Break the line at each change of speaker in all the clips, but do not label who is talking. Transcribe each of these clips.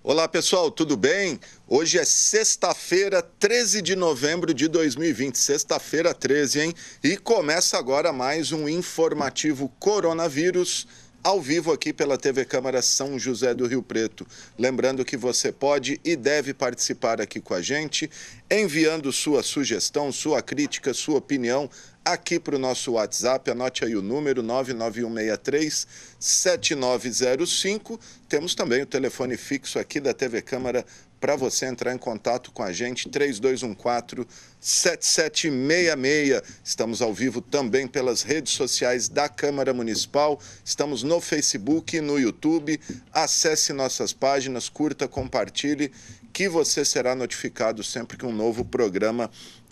Olá pessoal, tudo bem? Hoje é sexta-feira, 13 de novembro de 2020, sexta-feira 13, hein? E começa agora mais um informativo coronavírus ao vivo aqui pela TV Câmara São José do Rio Preto. Lembrando que você pode e deve participar aqui com a gente, enviando sua sugestão, sua crítica, sua opinião aqui para o nosso WhatsApp. Anote aí o número 99163-7905. Temos também o telefone fixo aqui da TV Câmara para você entrar em contato com a gente, 3214-7766. Estamos ao vivo também pelas redes sociais da Câmara Municipal. Estamos no Facebook e no YouTube. Acesse nossas páginas, curta, compartilhe, que você será notificado sempre que um novo programa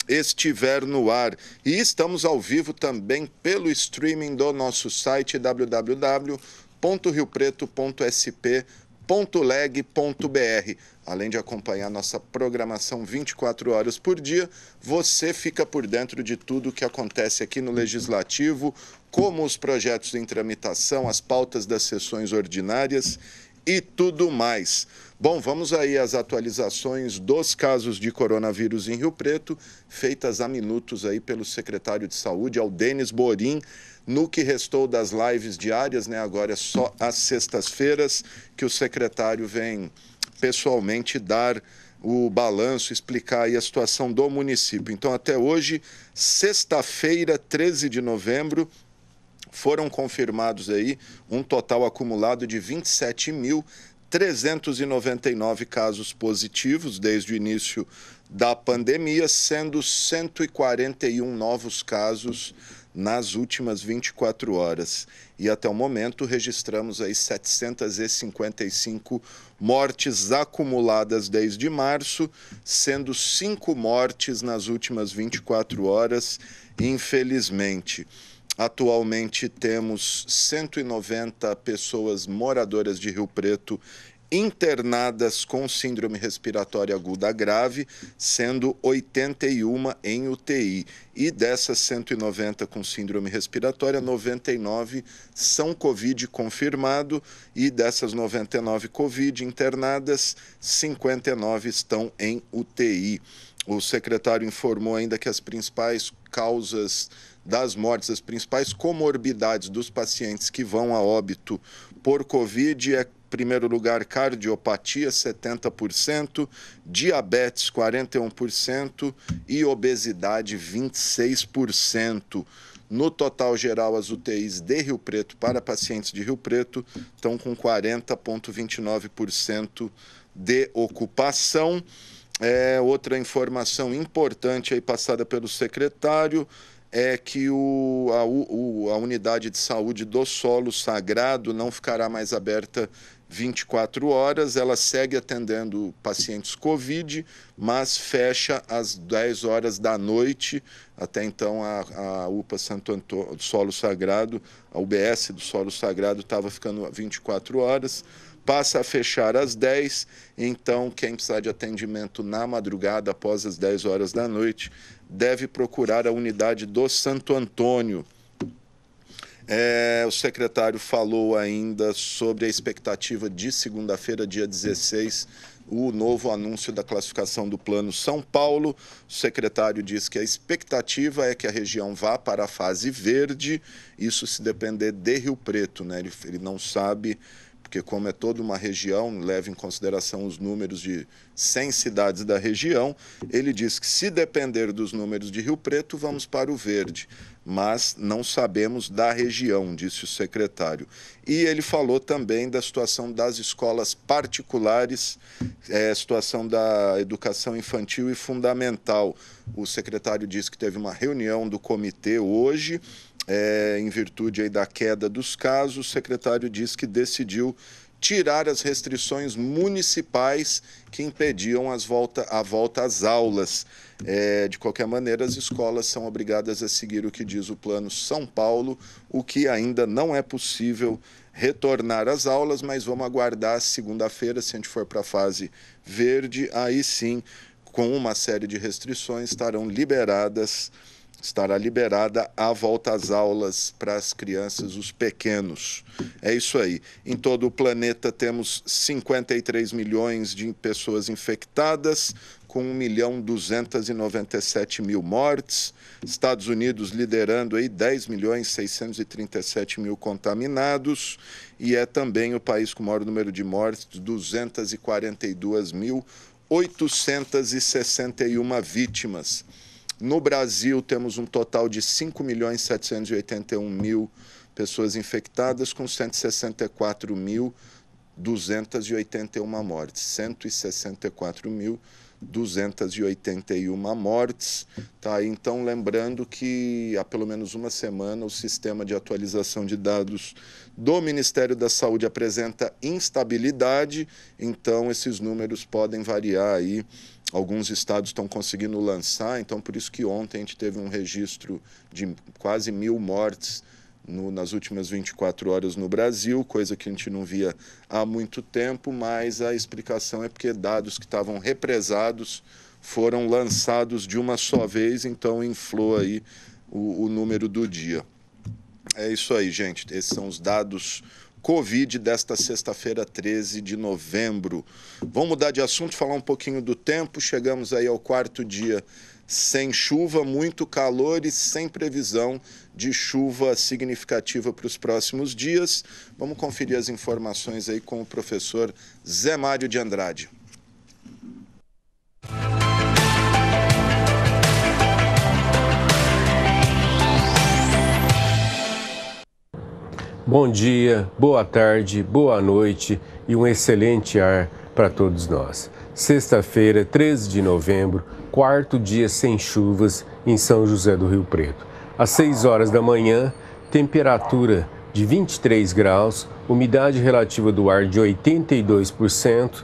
estiver no ar. E estamos ao vivo também pelo streaming do nosso site www.riopreto.sp.leg.br. Além de acompanhar nossa programação 24 horas por dia, você fica por dentro de tudo o que acontece aqui no Legislativo, como os projetos em tramitação, as pautas das sessões ordinárias e tudo mais. Bom, vamos aí às atualizações dos casos de coronavírus em Rio Preto, feitas há minutos aí pelo secretário de Saúde, Aldênis Borim, no que restou das lives diárias, né? Agora é só às sextas-feiras que o secretário vem pessoalmente dar o balanço, explicar aí a situação do município. Então, até hoje, sexta-feira, 13 de novembro, foram confirmados aí um total acumulado de 27.399 casos positivos desde o início da pandemia, sendo 141 novos casos nas últimas 24 horas. E até o momento registramos aí 755 mortes acumuladas desde março, sendo 5 mortes nas últimas 24 horas, infelizmente. Atualmente temos 190 pessoas moradoras de Rio Preto internadas com síndrome respiratória aguda grave, sendo 81 em UTI. E dessas 190 com síndrome respiratória, 99 são Covid confirmado, e dessas 99 Covid internadas, 59 estão em UTI. O secretário informou ainda que as principais causas das mortes, as principais comorbidades dos pacientes que vão a óbito por Covid em primeiro lugar, cardiopatia, 70%, diabetes, 41% e obesidade, 26%. No total geral, as UTIs de Rio Preto para pacientes de Rio Preto estão com 40,29% de ocupação. Outra informação importante aí passada pelo secretário é que a unidade de saúde do Solo Sagrado não ficará mais aberta 24 horas, ela segue atendendo pacientes Covid, mas fecha às 10 horas da noite. Até então a UPA Santo Antônio do Solo Sagrado, a UBS do Solo Sagrado estava ficando 24 horas, passa a fechar às 10, então quem precisar de atendimento na madrugada, após as 10 horas da noite, deve procurar a unidade do Santo Antônio. O secretário falou ainda sobre a expectativa de segunda-feira, dia 16, o novo anúncio da classificação do Plano São Paulo. O secretário diz que a expectativa é que a região vá para a fase verde, isso se depender de Rio Preto, né? Ele não sabe, porque como é toda uma região, leva em consideração os números de 100 cidades da região, ele diz que se depender dos números de Rio Preto, vamos para o verde, mas não sabemos da região, disse o secretário. E ele falou também da situação das escolas particulares, situação da educação infantil e fundamental. O secretário disse que teve uma reunião do comitê hoje, em virtude aí da queda dos casos. O secretário disse que decidiu tirar as restrições municipais que impediam a volta às aulas. De qualquer maneira, as escolas são obrigadas a seguir o que diz o Plano São Paulo, o que ainda não é possível retornar às aulas, mas vamos aguardar segunda-feira, se a gente for para a fase verde, aí sim, com uma série de restrições, estarão liberadas estará liberada a volta às aulas para as crianças, os pequenos. É isso aí. Em todo o planeta temos 53 milhões de pessoas infectadas, com 1.297.000 mortes. Estados Unidos liderando aí 10.637.000 contaminados, e é também o país com o maior número de mortes, 242.861 vítimas. No Brasil, temos um total de 5.781.000 pessoas infectadas, com 164.281 mortes. 164.281 mortes. Tá? Então, lembrando que há pelo menos uma semana o sistema de atualização de dados do Ministério da Saúde apresenta instabilidade, então esses números podem variar aí. Alguns estados estão conseguindo lançar, então por isso que ontem a gente teve um registro de quase 1.000 mortes nas últimas 24 horas no Brasil, coisa que a gente não via há muito tempo, mas a explicação é porque dados que estavam represados foram lançados de uma só vez, então inflou aí o número do dia. É isso aí, gente. Esses são os dados Covid desta sexta-feira, 13 de novembro. Vamos mudar de assunto, falar um pouquinho do tempo. Chegamos aí ao quarto dia sem chuva, muito calor e sem previsão de chuva significativa para os próximos dias. Vamos conferir as informações aí com o professor Zé Mário de Andrade.
Bom dia, boa tarde, boa noite e um excelente ar para todos nós. Sexta-feira, 13 de novembro, quarto dia sem chuvas em São José do Rio Preto. Às 6 horas da manhã, temperatura de 23 graus, umidade relativa do ar de 82%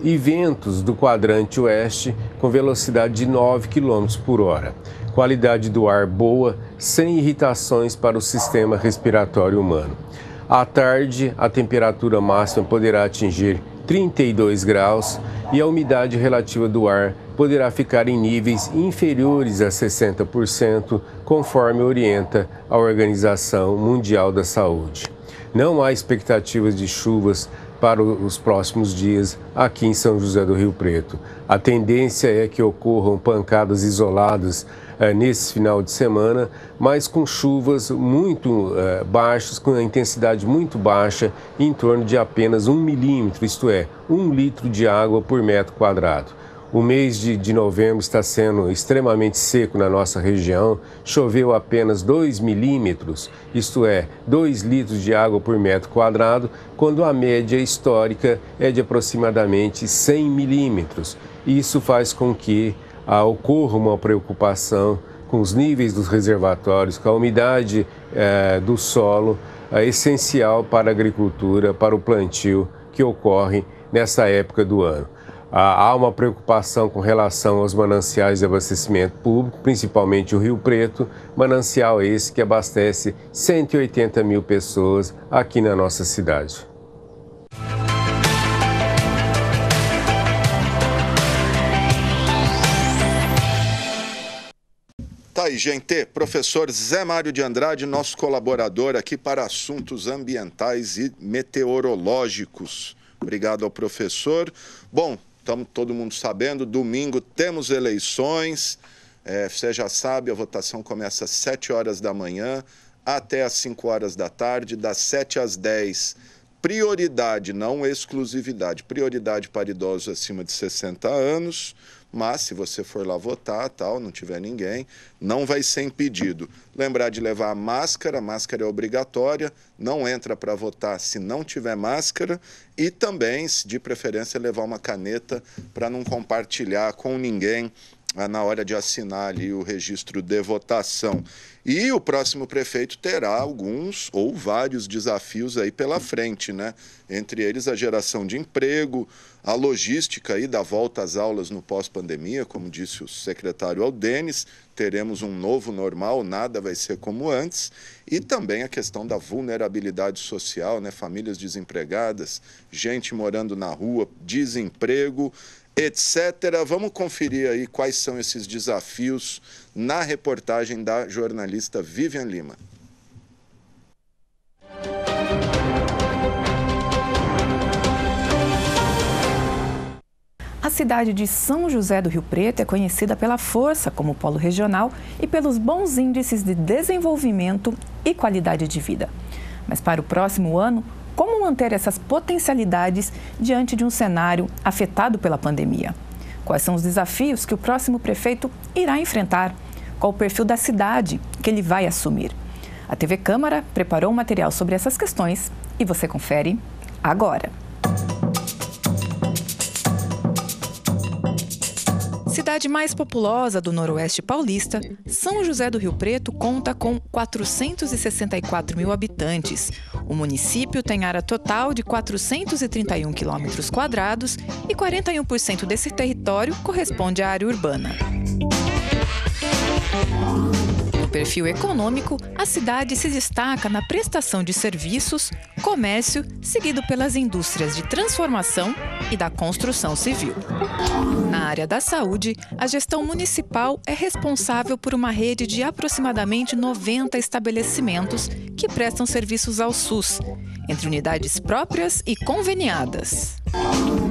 e ventos do quadrante oeste com velocidade de 9 km por hora. Qualidade do ar boa, sem irritações para o sistema respiratório humano. À tarde, a temperatura máxima poderá atingir 32 graus e a umidade relativa do ar poderá ficar em níveis inferiores a 60%, conforme orienta a Organização Mundial da Saúde. Não há expectativas de chuvas para os próximos dias aqui em São José do Rio Preto. A tendência é que ocorram pancadas isoladas nesse final de semana, mas com chuvas muito baixas, com a intensidade muito baixa, em torno de apenas 1 milímetro, isto é, 1 litro de água por metro quadrado. O mês de novembro está sendo extremamente seco na nossa região, choveu apenas 2 milímetros, isto é, 2 litros de água por metro quadrado, quando a média histórica é de aproximadamente 100 milímetros. Isso faz com que ocorra uma preocupação com os níveis dos reservatórios, com a umidade do solo, essencial para a agricultura, para o plantio que ocorre nessa época do ano. Há uma preocupação com relação aos mananciais de abastecimento público, principalmente o Rio Preto, manancial esse que abastece 180 mil pessoas aqui na nossa cidade.
Tá aí, gente. Professor Zé Mário de Andrade, nosso colaborador aqui para assuntos ambientais e meteorológicos. Obrigado ao professor. Bom, estamos todo mundo sabendo, domingo temos eleições. Você já sabe, a votação começa às 7 horas da manhã até às 5 horas da tarde, das 7 às 10. Prioridade, não exclusividade, prioridade para idosos acima de 60 anos. Mas se você for lá votar, não tiver ninguém, não vai ser impedido. Lembrar de levar a máscara é obrigatória, não entra para votar se não tiver máscara e também, de preferência, levar uma caneta para não compartilhar com ninguém na hora de assinar ali o registro de votação. E o próximo prefeito terá alguns ou vários desafios aí pela frente, né? Entre eles a geração de emprego, a logística aí da volta às aulas no pós-pandemia, como disse o secretário Aldenes, teremos um novo normal, nada vai ser como antes, e também a questão da vulnerabilidade social, né? Famílias desempregadas, gente morando na rua, desemprego, etc. Vamos conferir aí quais são esses desafios na reportagem da jornalista Vivian Lima.
A cidade de São José do Rio Preto é conhecida pela força como polo regional e pelos bons índices de desenvolvimento e qualidade de vida. Mas para o próximo ano, como manter essas potencialidades diante de um cenário afetado pela pandemia? Quais são os desafios que o próximo prefeito irá enfrentar? Qual o perfil da cidade que ele vai assumir? A TV Câmara preparou um material sobre essas questões e você confere agora. Cidade mais populosa do Noroeste Paulista, São José do Rio Preto conta com 464 mil habitantes. O município tem área total de 431 quilômetros quadrados e 41% desse território corresponde à área urbana. No perfil econômico, a cidade se destaca na prestação de serviços, comércio, seguido pelas indústrias de transformação e da construção civil. Na área da saúde, a gestão municipal é responsável por uma rede de aproximadamente 90 estabelecimentos que prestam serviços ao SUS, entre unidades próprias e conveniadas.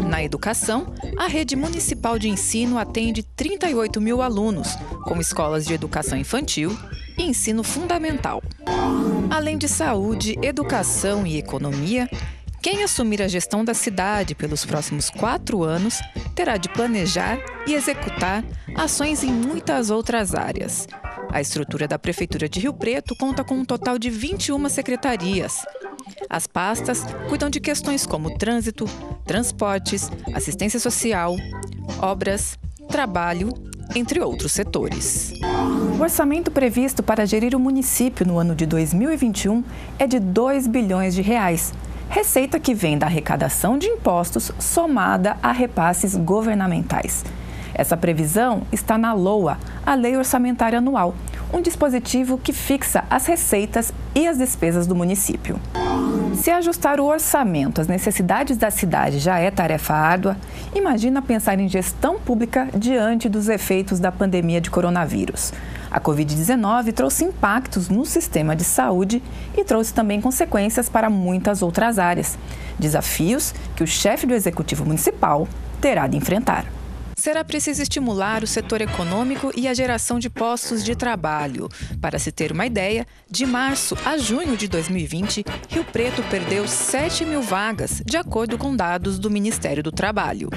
Na educação, a rede municipal de ensino atende 38 mil alunos, com escolas de educação infantil e ensino fundamental. Além de saúde, educação e economia, quem assumir a gestão da cidade pelos próximos 4 anos terá de planejar e executar ações em muitas outras áreas. A estrutura da Prefeitura de Rio Preto conta com um total de 21 secretarias. As pastas cuidam de questões como trânsito, transportes, assistência social, obras, trabalho, entre outros setores. O orçamento previsto para gerir o município no ano de 2021 é de 2 bilhões de reais. Receita que vem da arrecadação de impostos somada a repasses governamentais. Essa previsão está na LOA, a Lei Orçamentária Anual, um dispositivo que fixa as receitas e as despesas do município. Se ajustar o orçamento às necessidades da cidade já é tarefa árdua, imagina pensar em gestão pública diante dos efeitos da pandemia de coronavírus. A Covid-19 trouxe impactos no sistema de saúde e trouxe também consequências para muitas outras áreas. Desafios que o chefe do Executivo Municipal terá de enfrentar. Será preciso estimular o setor econômico e a geração de postos de trabalho. Para se ter uma ideia, de março a junho de 2020, Rio Preto perdeu 7 mil vagas, de acordo com dados do Ministério do Trabalho.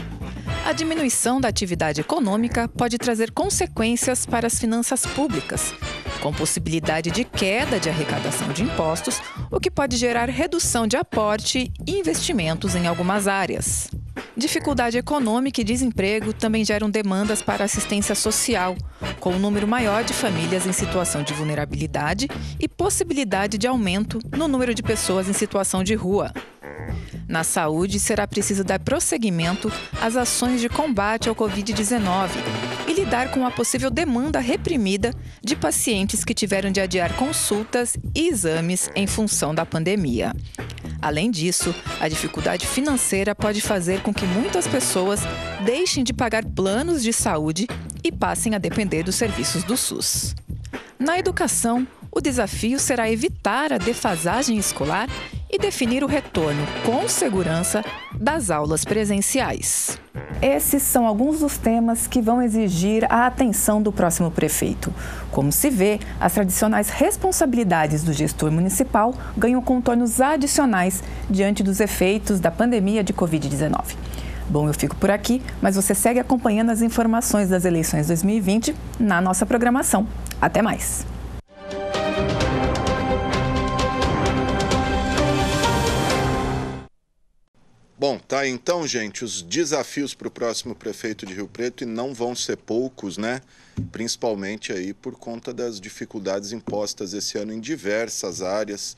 A diminuição da atividade econômica pode trazer consequências para as finanças públicas, com possibilidade de queda de arrecadação de impostos, o que pode gerar redução de aporte e investimentos em algumas áreas. Dificuldade econômica e desemprego também geram demandas para assistência social, com um número maior de famílias em situação de vulnerabilidade e possibilidade de aumento no número de pessoas em situação de rua. Na saúde, será preciso dar prosseguimento às ações de combate ao Covid-19 e lidar com a possível demanda reprimida de pacientes que tiveram de adiar consultas e exames em função da pandemia. Além disso, a dificuldade financeira pode fazer com que muitas pessoas deixem de pagar planos de saúde e passem a depender dos serviços do SUS. Na educação, o desafio será evitar a defasagem escolar e definir o retorno com segurança das aulas presenciais. Esses são alguns dos temas que vão exigir a atenção do próximo prefeito. Como se vê, as tradicionais responsabilidades do gestor municipal ganham contornos adicionais diante dos efeitos da pandemia de Covid-19. Bom, eu fico por aqui, mas você segue acompanhando as informações das eleições 2020 na nossa programação. Até mais!
Bom, tá então, gente, os desafios para o próximo prefeito de Rio Preto, e não vão ser poucos, né? Principalmente aí por conta das dificuldades impostas esse ano em diversas áreas,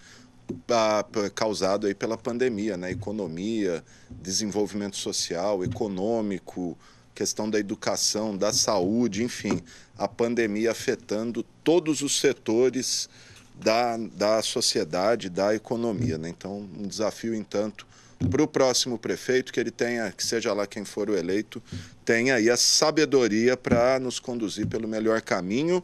causado aí pela pandemia, né? Economia, desenvolvimento social, econômico, questão da educação, da saúde, enfim, a pandemia afetando todos os setores da sociedade, da economia, né? Então, um desafio, entanto, para o próximo prefeito, que ele tenha, que seja lá quem for o eleito, tenha aí a sabedoria para nos conduzir pelo melhor caminho.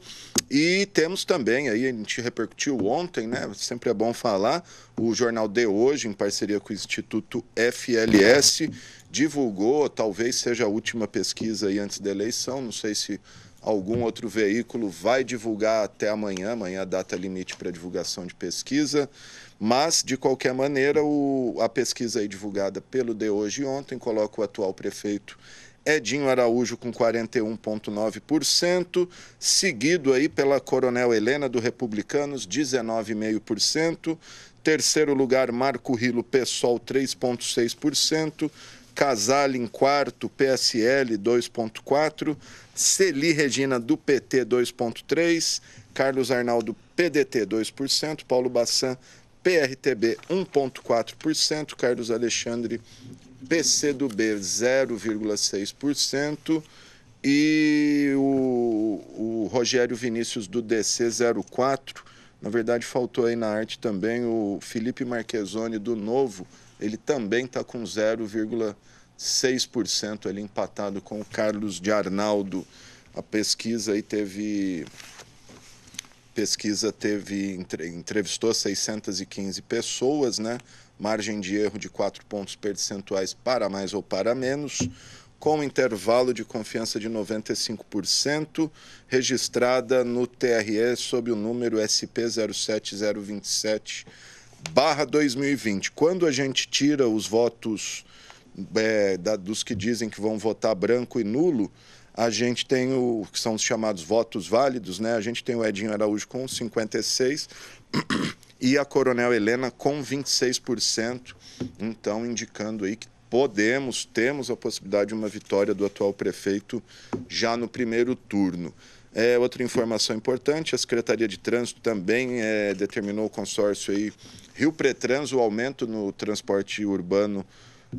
E temos também, aí a gente repercutiu ontem, né? Sempre é bom falar, o jornal De Hoje, em parceria com o Instituto FLS, divulgou, talvez seja a última pesquisa aí antes da eleição, não sei se algum outro veículo vai divulgar até amanhã é a data limite para divulgação de pesquisa, mas, de qualquer maneira, a pesquisa aí divulgada pelo De Hoje ontem coloca o atual prefeito Edinho Araújo com 41,9%, seguido aí pela Coronel Helena do Republicanos, 19,5%, terceiro lugar Marco Rilo, PSOL, 3,6%, Casale em quarto, PSL, 2,4%, Celi Regina do PT, 2,3%, Carlos Arnaldo, PDT, 2%, Paulo Bassan, PRTB, 1,4%, Carlos Alexandre, PCdoB, 0,6%, e o Rogério Vinícius do DC, 0,4%. Na verdade, faltou aí na arte também o Felipe Marchesoni do Novo, ele também está com 0,6% ali, empatado com o Carlos de Arnaldo. A pesquisa aí entrevistou 615 pessoas, né? Margem de erro de 4 pontos percentuais para mais ou para menos, com intervalo de confiança de 95%, registrada no TRE sob o número SP 07027/2020. Quando a gente tira os votos dos que dizem que vão votar branco e nulo, a gente tem que são os chamados votos válidos, né? A gente tem o Edinho Araújo com 56% e a Coronel Helena com 26%, então indicando aí que temos a possibilidade de uma vitória do atual prefeito já no primeiro turno. Outra informação importante, a Secretaria de Trânsito também determinou o consórcio aí Rio Pretrans, o aumento no transporte urbano,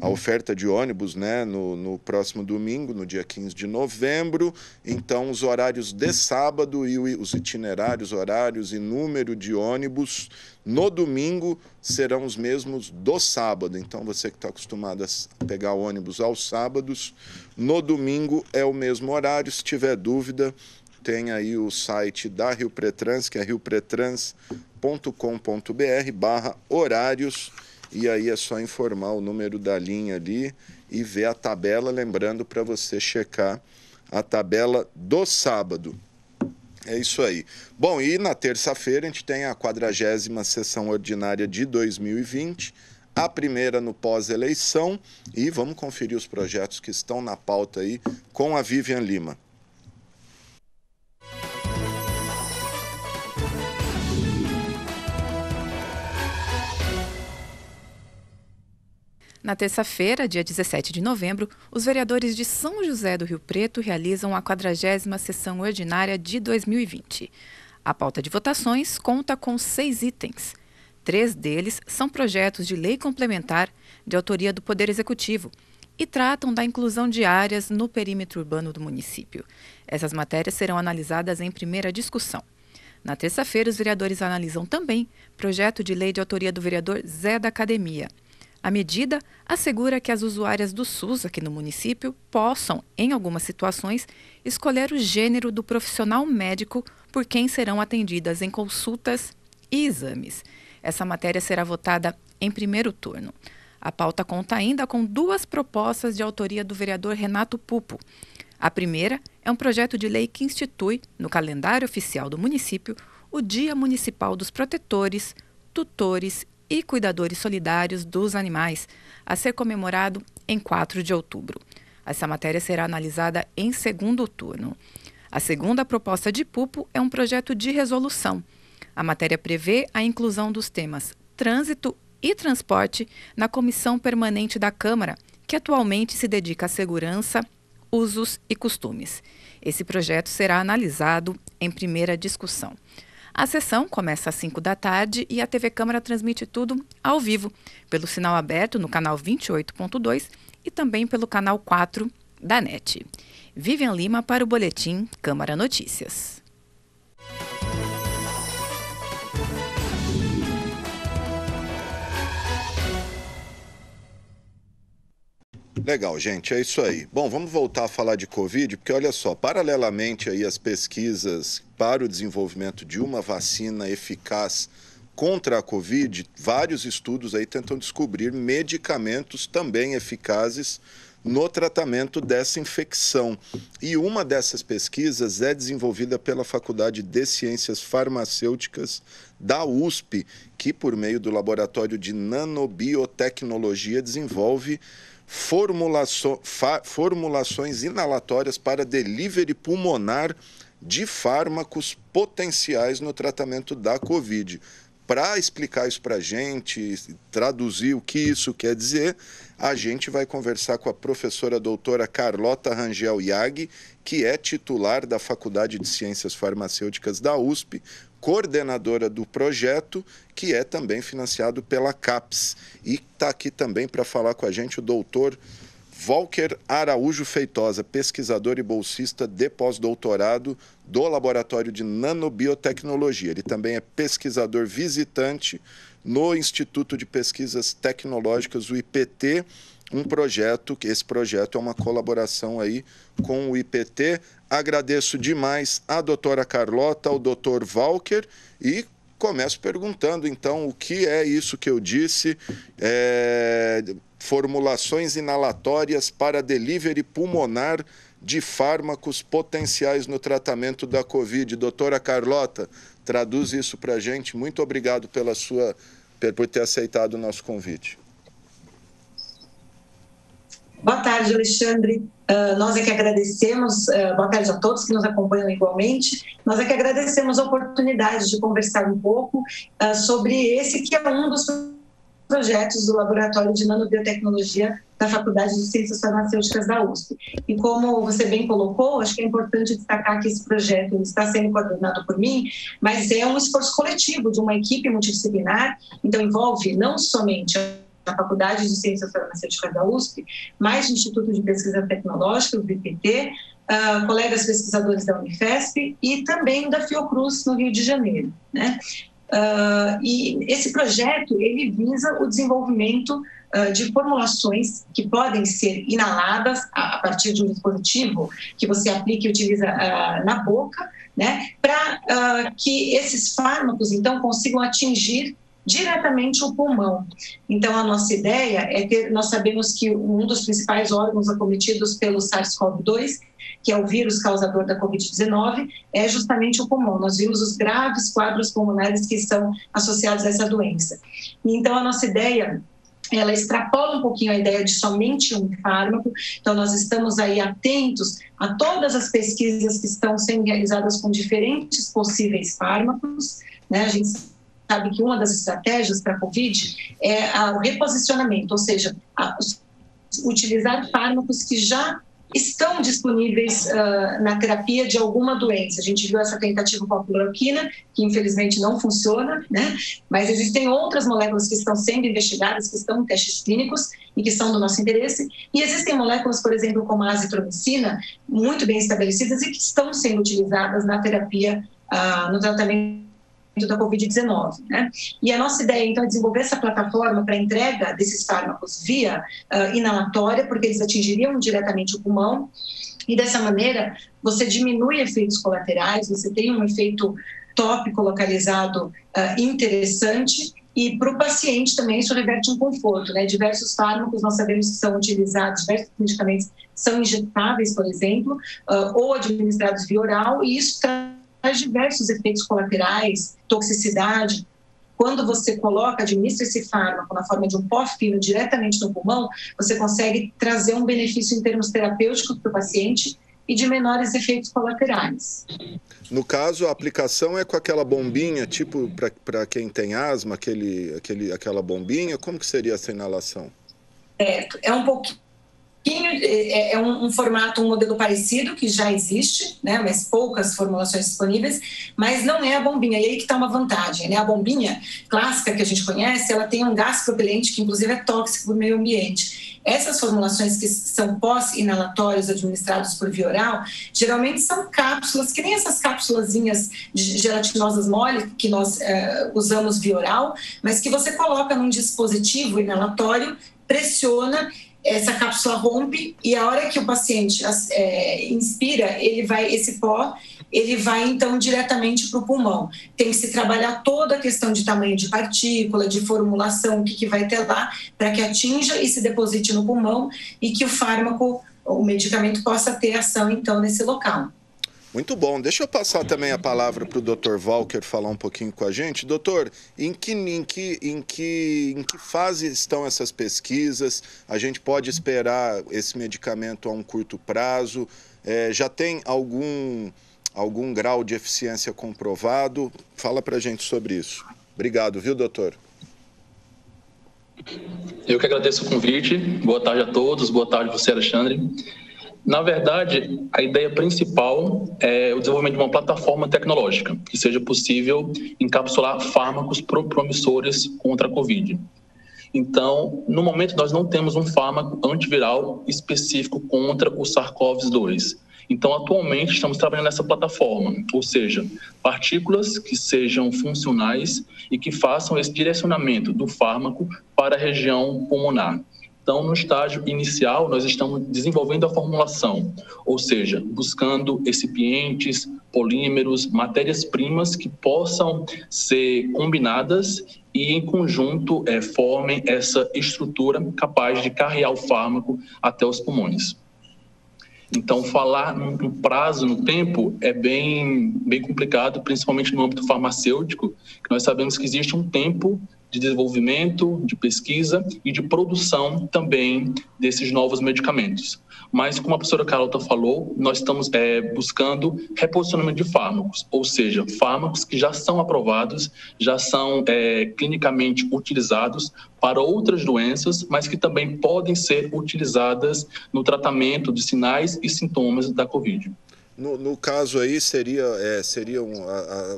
a oferta de ônibus, né, no próximo domingo, no dia 15 de novembro. Então, os horários de sábado e os itinerários, horários e número de ônibus no domingo serão os mesmos do sábado. Então, você que está acostumado a pegar ônibus aos sábados, no domingo é o mesmo horário. Se tiver dúvida, tem aí o site da Rio Pretrans, que é riopretrans.com.br/horários. E aí é só informar o número da linha ali e ver a tabela, lembrando para você checar a tabela do sábado. É isso aí. Bom, e na terça-feira a gente tem a 40ª sessão ordinária de 2020, a primeira no pós-eleição, e vamos conferir os projetos que estão na pauta aí com a Vivian Lima.
Na terça-feira, dia 17 de novembro, os vereadores de São José do Rio Preto realizam a 40ª sessão ordinária de 2020. A pauta de votações conta com 6 itens. 3 deles são projetos de lei complementar de autoria do Poder Executivo e tratam da inclusão de áreas no perímetro urbano do município. Essas matérias serão analisadas em primeira discussão. Na terça-feira, os vereadores analisam também projeto de lei de autoria do vereador Zé da Academia. A medida assegura que as usuárias do SUS aqui no município possam, em algumas situações, escolher o gênero do profissional médico por quem serão atendidas em consultas e exames. Essa matéria será votada em primeiro turno. A pauta conta ainda com 2 propostas de autoria do vereador Renato Pupo. A primeira é um projeto de lei que institui, no calendário oficial do município, o Dia Municipal dos Protetores, Tutores e Cuidadores Solidários dos Animais, a ser comemorado em 4 de outubro. Essa matéria será analisada em segundo turno. A segunda proposta de Pupo é um projeto de resolução. A matéria prevê a inclusão dos temas trânsito e transporte na Comissão Permanente da Câmara, que atualmente se dedica à segurança, usos e costumes. Esse projeto será analisado em primeira discussão. A sessão começa às 5 da tarde e a TV Câmara transmite tudo ao vivo, pelo sinal aberto no canal 28.2 e também pelo canal 4 da NET. Vivian Lima para o Boletim Câmara Notícias.
Legal, gente, é isso aí. Bom, vamos voltar a falar de Covid, porque olha só, paralelamente aí às pesquisas para o desenvolvimento de uma vacina eficaz contra a Covid, vários estudos aí tentam descobrir medicamentos também eficazes no tratamento dessa infecção. E uma dessas pesquisas é desenvolvida pela Faculdade de Ciências Farmacêuticas da USP, que por meio do Laboratório de Nanobiotecnologia desenvolve formulações inalatórias para delivery pulmonar de fármacos potenciais no tratamento da Covid. Para explicar isso para a gente, traduzir o que isso quer dizer, a gente vai conversar com a professora doutora Carlota Rangel Yag, que é titular da Faculdade de Ciências Farmacêuticas da USP, coordenadora do projeto, que é também financiado pela CAPES. E está aqui também para falar com a gente o doutor Volker Araújo Feitosa, pesquisador e bolsista de pós-doutorado do Laboratório de Nanobiotecnologia. Ele também é pesquisador visitante no Instituto de Pesquisas Tecnológicas, o IPT, esse projeto é uma colaboração aí com o IPT. Agradeço demais a doutora Carlota, ao doutor Volker e começo perguntando, então, o que é isso que eu disse? Formulações inalatórias para delivery pulmonar de fármacos potenciais no tratamento da Covid. Doutora Carlota, traduz isso para a gente. Muito obrigado por ter aceitado o nosso convite.
Boa tarde, Alexandre. Nós é que agradecemos, boa tarde a todos que nos acompanham igualmente, nós é que agradecemos a oportunidade de conversar um pouco sobre esse que é um dos projetos do Laboratório de Nanobiotecnologia da Faculdade de Ciências Farmacêuticas da USP. E como você bem colocou, acho que é importante destacar que esse projeto está sendo coordenado por mim, mas é um esforço coletivo de uma equipe multidisciplinar, então envolve não somente a Faculdade de Ciências Farmacêuticas da USP, mais o Instituto de Pesquisa Tecnológica, o IPT, colegas pesquisadores da Unifesp e também da Fiocruz, no Rio de Janeiro, né? E esse projeto, ele visa o desenvolvimento de formulações que podem ser inaladas a partir de um dispositivo que você aplica e utiliza na boca, né? Para que esses fármacos, então, consigam atingir diretamente o pulmão. Então, a nossa ideia é que nós sabemos que um dos principais órgãos acometidos pelo SARS-CoV-2, que é o vírus causador da Covid-19, é justamente o pulmão. Nós vimos os graves quadros pulmonares que estão associados a essa doença. Então, a nossa ideia, ela extrapola um pouquinho a ideia de somente um fármaco. Então, nós estamos aí atentos a todas as pesquisas que estão sendo realizadas com diferentes possíveis fármacos, né? A gente sabe que uma das estratégias para a Covid é o reposicionamento, ou seja, utilizar fármacos que já estão disponíveis na terapia de alguma doença. A gente viu essa tentativa com a cloroquina, que infelizmente não funciona, né? Mas existem outras moléculas que estão sendo investigadas, que estão em testes clínicos e que são do nosso interesse. E existem moléculas, por exemplo, como a azitromicina, muito bem estabelecidas e que estão sendo utilizadas na terapia, no tratamento da Covid-19, né? E a nossa ideia, então, é desenvolver essa plataforma para entrega desses fármacos via inalatória, porque eles atingiriam diretamente o pulmão, e dessa maneira você diminui efeitos colaterais, você tem um efeito tópico localizado interessante, e para o paciente também isso reverte um conforto, né? Diversos fármacos nós sabemos que são utilizados, diversos medicamentos são injetáveis, por exemplo, ou administrados via oral, e isso traz diversos efeitos colaterais, toxicidade. Quando você administra esse fármaco na forma de um pó fino diretamente no pulmão, você consegue trazer um benefício em termos terapêuticos para o paciente e de menores efeitos colaterais.
No caso, a aplicação é com aquela bombinha, tipo para quem tem asma, aquela bombinha, como que seria essa inalação?
É um pouquinho. É um formato, um modelo parecido que já existe, né, mas poucas formulações disponíveis, mas não é a bombinha, e aí que está uma vantagem, né? A bombinha clássica que a gente conhece, ela tem um gás propelente que inclusive é tóxico para o meio ambiente. Essas formulações que são pós-inalatórios administrados por via oral, geralmente são cápsulas, que nem essas cápsulazinhas gelatinosas mole que nós usamos via oral, mas que você coloca num dispositivo inalatório, pressiona essa cápsula rompe e a hora que o paciente inspira, esse pó ele vai então diretamente para o pulmão. Tem que se trabalhar toda a questão de tamanho de partícula, de formulação, o que vai ter lá, para que atinja e se deposite no pulmão e que o medicamento possa ter ação então nesse local.
Muito bom. Deixa eu passar também a palavra para o Dr. Walker falar um pouquinho com a gente. Doutor, em que fase estão essas pesquisas? A gente pode esperar esse medicamento a um curto prazo? Já tem algum grau de eficiência comprovado? Fala para a gente sobre isso. Obrigado, viu, doutor?
Eu que agradeço o convite. Boa tarde a todos. Boa tarde, você, Alexandre. Na verdade, a ideia principal é o desenvolvimento de uma plataforma tecnológica que seja possível encapsular fármacos promissores contra a Covid. Então, no momento, nós não temos um fármaco antiviral específico contra o SARS-CoV-2. Então, atualmente, estamos trabalhando nessa plataforma, ou seja, partículas que sejam funcionais e que façam esse direcionamento do fármaco para a região pulmonar. Então, no estágio inicial, nós estamos desenvolvendo a formulação, ou seja, buscando excipientes, polímeros, matérias-primas que possam ser combinadas e, em conjunto, formem essa estrutura capaz de carregar o fármaco até os pulmões. Então, falar no prazo, no tempo, é bem complicado, principalmente no âmbito farmacêutico, que nós sabemos que existe um tempo de desenvolvimento, de pesquisa e de produção também desses novos medicamentos. Mas, como a professora Carlota falou, nós estamos buscando reposicionamento de fármacos, ou seja, fármacos que já são aprovados, já são clinicamente utilizados para outras doenças, mas que também podem ser utilizadas no tratamento de sinais e sintomas da Covid.
No caso aí, seriam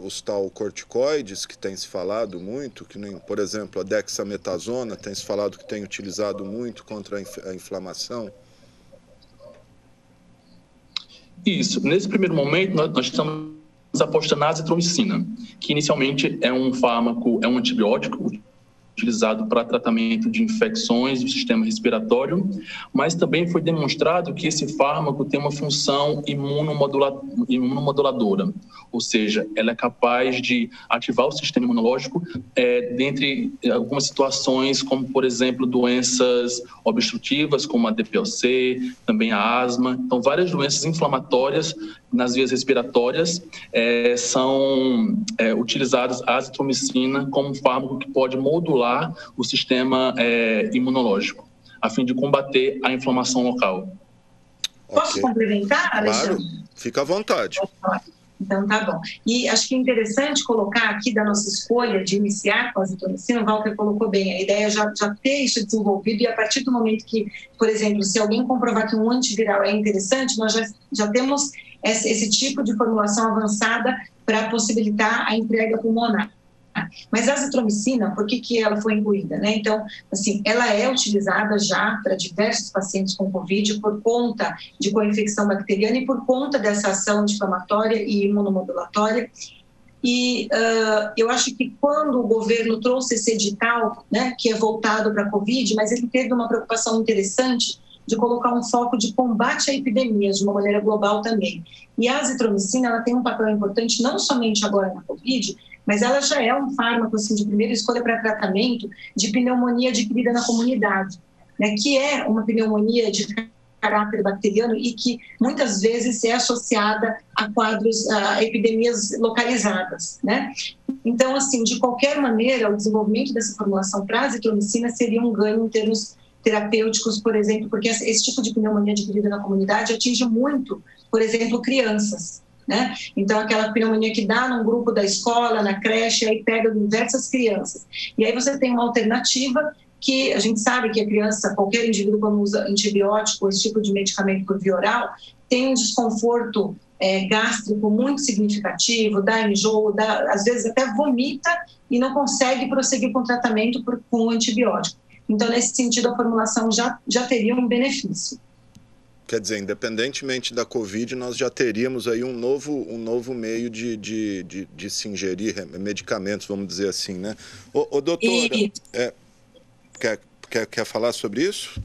os tal corticoides que tem se falado muito, que nem, por exemplo, a dexametasona tem se falado que tem utilizado muito contra a inflamação?
Isso. Nesse primeiro momento, nós estamos apostando na azitromicina, que inicialmente é um fármaco, é um antibiótico utilizado para tratamento de infecções do sistema respiratório, mas também foi demonstrado que esse fármaco tem uma função imunomoduladora, ou seja, ela é capaz de ativar o sistema imunológico dentre algumas situações, como, por exemplo, doenças obstrutivas, como a DPOC, também a asma. Então, várias doenças inflamatórias nas vias respiratórias são utilizadas a azitromicina como um fármaco que pode modular o sistema imunológico, a fim de combater a inflamação local.
Posso complementar, Alexandre?
Claro, fica à vontade.
Então, tá bom. E acho que é interessante colocar aqui da nossa escolha de iniciar com a azitromicina, o Walter colocou bem, a ideia é já ter isso desenvolvido e a partir do momento que, por exemplo, se alguém comprovar que um antiviral é interessante, nós já temos esse tipo de formulação avançada para possibilitar a entrega pulmonar. Mas a azitromicina, por que ela foi incluída, né? Então, assim, ela é utilizada já para diversos pacientes com Covid por conta de co-infecção bacteriana e por conta dessa ação anti-inflamatória e imunomodulatória. E eu acho que quando o governo trouxe esse edital, né, que é voltado para a Covid, mas ele teve uma preocupação interessante de colocar um foco de combate a epidemias de uma maneira global também. E a azitromicina, ela tem um papel importante não somente agora na Covid, mas ela já é um fármaco assim, de primeira escolha para tratamento de pneumonia adquirida na comunidade, né, que é uma pneumonia de caráter bacteriano e que muitas vezes é associada a quadros, a epidemias localizadas, né? Então, assim, de qualquer maneira, o desenvolvimento dessa formulação para a azitromicina seria um ganho em termos terapêuticos, por exemplo, porque esse tipo de pneumonia adquirida na comunidade atinge muito, por exemplo, crianças, né? Então, aquela pneumonia que dá num grupo da escola, na creche, aí pega diversas crianças. E aí você tem uma alternativa que a gente sabe que a criança, qualquer indivíduo quando usa antibiótico, esse tipo de medicamento por via oral, tem um desconforto gástrico muito significativo, dá enjoo, às vezes até vomita e não consegue prosseguir com o tratamento com o antibiótico. Então, nesse sentido, a formulação já teria um benefício.
Quer dizer, independentemente da Covid, nós já teríamos aí um novo meio de se ingerir medicamentos, vamos dizer assim, né? Ô doutora, quer falar sobre isso?